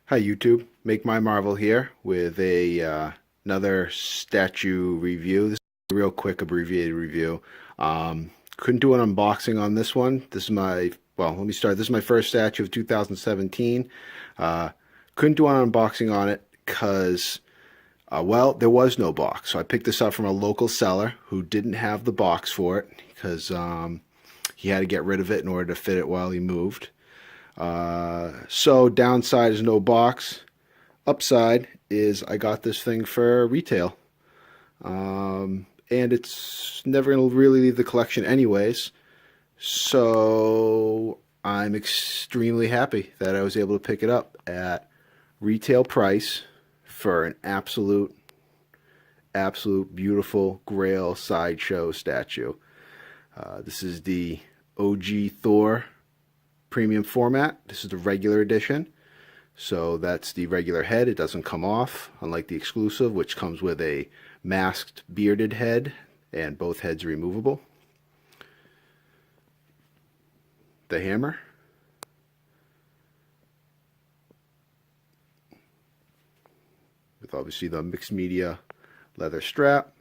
Hi YouTube, Make My Marvel here with another statue review. This is a real quick abbreviated review. Couldn't do an unboxing on this one. This is let me start. This is my first statue of 2017. Uh, couldn't do an unboxing on it because, there was no box. So I picked this up from a local seller who didn't have the box for it because he had to get rid of it in order to fit it while he moved. So downside is no box. Upside is I got this thing for retail. And it's never going to really leave the collection anyways. So I'm extremely happy that I was able to pick it up at retail price for an absolute beautiful Grail Sideshow statue. This is the OG Thor premium format. This is the regular edition. So that's the regular head. It doesn't come off, unlike the exclusive, which comes with a masked bearded head, and both heads are removable. The hammer. With obviously the mixed media leather strap.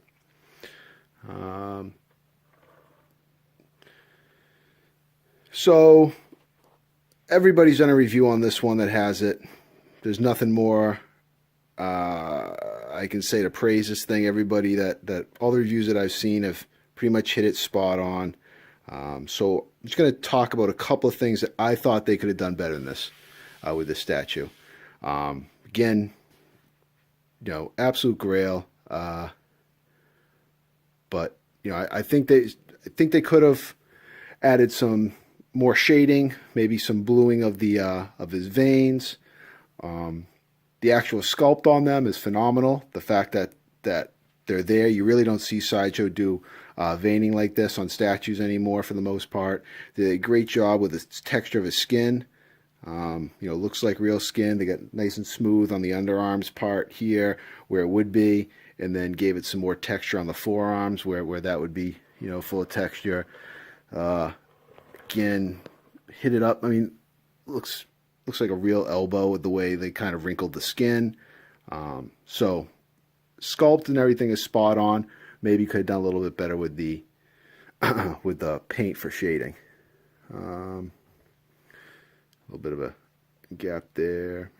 So everybody's done a review on this one that has it. There's nothing more I can say to praise this thing. Everybody that all the reviews that I've seen have pretty much hit it spot on. So I'm just going to talk about a couple of things that I thought they could have done better than this with this statue. Again, absolute Grail. But I think they could have added some more shading, maybe some bluing of the of his veins. The actual sculpt on them is phenomenal. The fact that they're there, you really don't see Sideshow do veining like this on statues anymore for the most part. They did a great job with the texture of his skin. Looks like real skin. They got nice and smooth on the underarms part here where it would be, and then gave it some more texture on the forearms where that would be, full of texture. Again, hit it up. I mean, looks like a real elbow with the way they kind of wrinkled the skin. So sculpt and everything is spot on. Maybe could have done a little bit better with the with the paint for shading. A little bit of a gap there.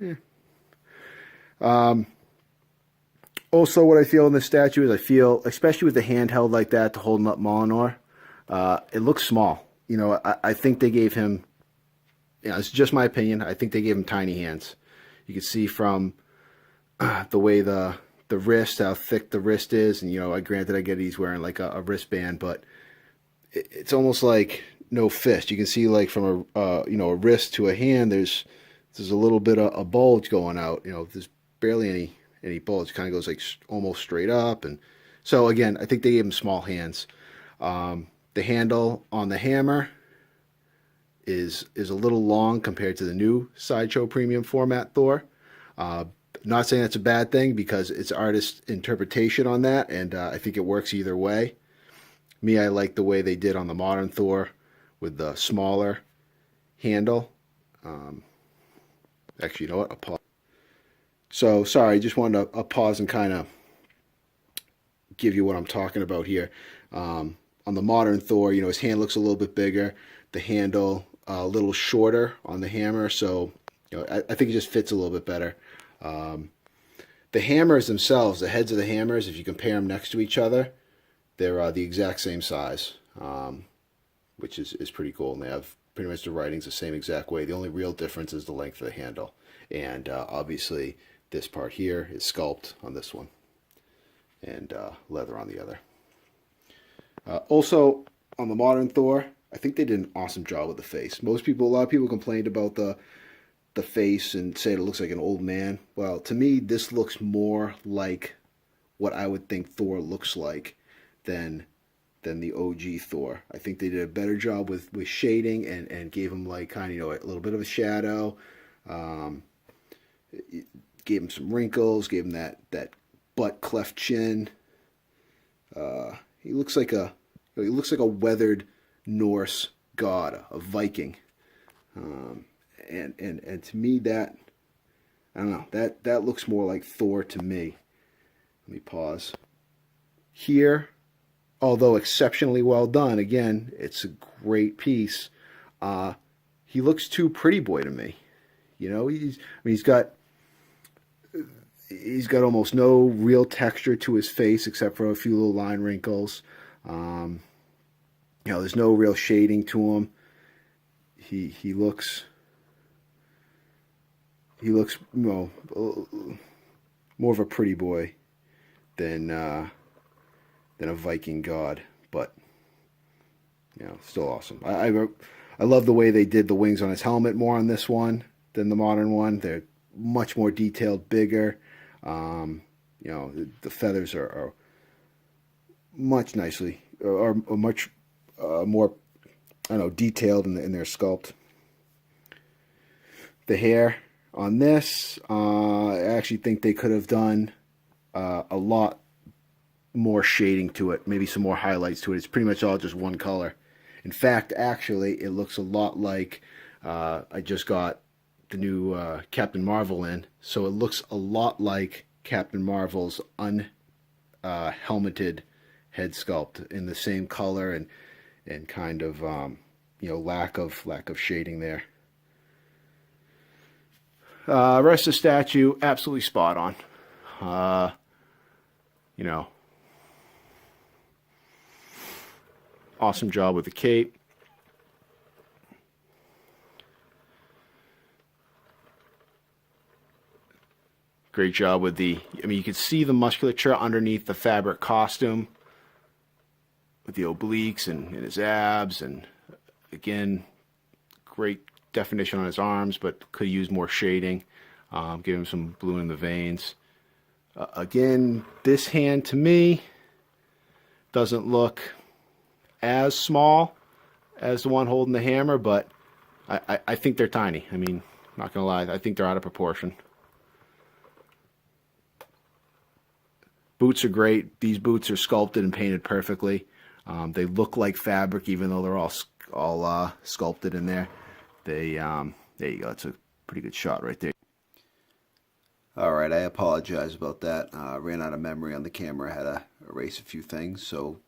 Also, what I feel in this statue is I feel, especially with the hand held like that to holding up Molinor, it looks small. I think they gave him, it's just my opinion, I think they gave him tiny hands. You can see from the way the wrist, how thick the wrist is, and granted I get he's wearing like a wristband, but it's almost like no fist. You can see like from a wrist to a hand, there's a little bit of a bulge going out. There's barely any bulge. It kind of goes like almost straight up, and so again, I think they gave him small hands. The handle on the hammer is a little long compared to the new Sideshow premium format Thor. Not saying that's a bad thing because it's artist interpretation on that, and I think it works either way. Me, I like the way they did on the modern Thor with the smaller handle. Actually, you know what? I'll pause. So, sorry, I just wanted to pause and kind of give you what I'm talking about here. On the modern Thor, his hand looks a little bit bigger. The handle a little shorter on the hammer, so I think it just fits a little bit better. The hammers themselves, the heads of the hammers, if you compare them next to each other, they're the exact same size, which is pretty cool. And they have pretty much the writings the same exact way. The only real difference is the length of the handle. And obviously, this part here is sculpt on this one, and leather on the other. Also, on the modern Thor, I think they did an awesome job with the face. A lot of people complained about the face and said it looks like an old man. Well, to me, this looks more like what I would think Thor looks like than the OG Thor. I think they did a better job with shading and gave him like kind of a little bit of a shadow. Gave him some wrinkles. Gave him that butt cleft chin. He looks like a weathered Norse god, a Viking. And to me, that I don't know. That looks more like Thor to me. Let me pause. Here, although exceptionally well done, again, it's a great piece. He looks too pretty boy to me. You know, he's got almost no real texture to his face except for a few little line wrinkles. You know, there's no real shading to him. He looks more of a pretty boy than a Viking god, but you know, still awesome. I love the way they did the wings on his helmet more on this one than the modern one. They're much more detailed, bigger. You know, the feathers are much nicely, or much more, I don't know, detailed in their sculpt. The hair on this, I actually think they could have done a lot more shading to it, maybe some more highlights to it. It's pretty much all just one color. In fact, actually, it looks a lot like I just got the new Captain Marvel in, so it looks a lot like Captain Marvel's unhelmeted head sculpt in the same color and kind of you know, lack of shading there. Rest of the statue, absolutely spot on. You know, awesome job with the cape. Great job with I mean, you can see the musculature underneath the fabric costume with the obliques and his abs, and again, great definition on his arms, but could use more shading. Give him some blue in the veins. Again, this hand to me doesn't look as small as the one holding the hammer, but I think they're tiny. I mean, not gonna lie, I think they're out of proportion. Boots are great. These boots are sculpted and painted perfectly. They look like fabric, even though they're all sculpted in there. There you go. That's a pretty good shot right there. All right, I apologize about that. Ran out of memory on the camera. Had to erase a few things. So,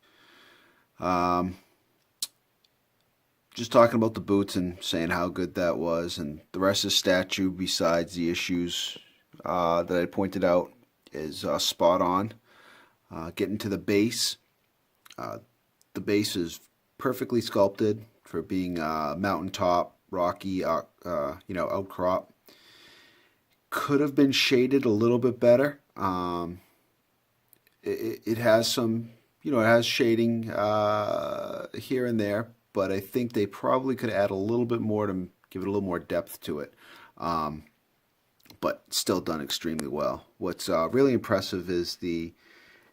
just talking about the boots and saying how good that was, and the rest of the statue, besides the issues that I pointed out, is spot on. Getting to the base. The base is perfectly sculpted for being mountaintop, rocky, you know, outcrop. Could have been shaded a little bit better. It has some, you know, it has shading here and there, but I think they probably could add a little bit more to give it a little more depth to it. But still done extremely well. What's really impressive is the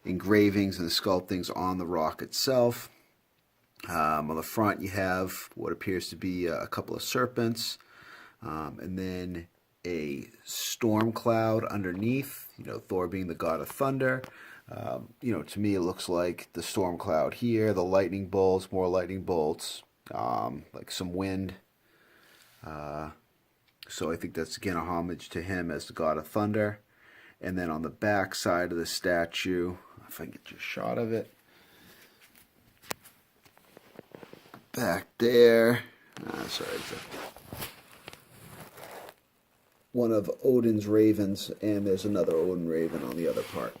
engravings and the sculptings on the rock itself. On the front you have what appears to be a couple of serpents, and then a storm cloud underneath, you know, Thor being the god of thunder. You know, to me it looks like the storm cloud here, the lightning bolts, more lightning bolts, like some wind. So I think that's again a homage to him as the god of thunder. And then on the back side of the statue, if I can get you a shot of it, back there, sorry, one of Odin's ravens, and there's another Odin raven on the other part.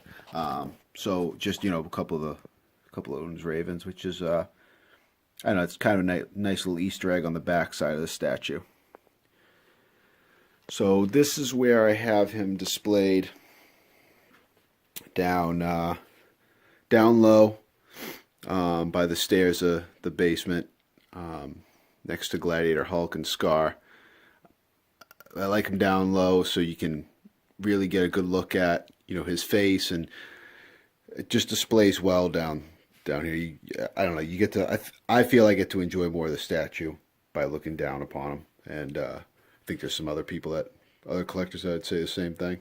So just, you know, a couple of Odin's ravens, which is I don't know, it's kind of a nice little Easter egg on the back side of the statue. So this is where I have him displayed down low by the stairs of the basement, next to Gladiator, Hulk, and Scar. I like him down low so you can really get a good look at, you know, his face, and it just displays well down here. I don't know, you get to, I feel I get to enjoy more of the statue by looking down upon him, and I think there's some other collectors that would say the same thing.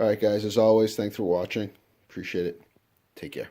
Alright guys, as always, thanks for watching. Appreciate it. Take care.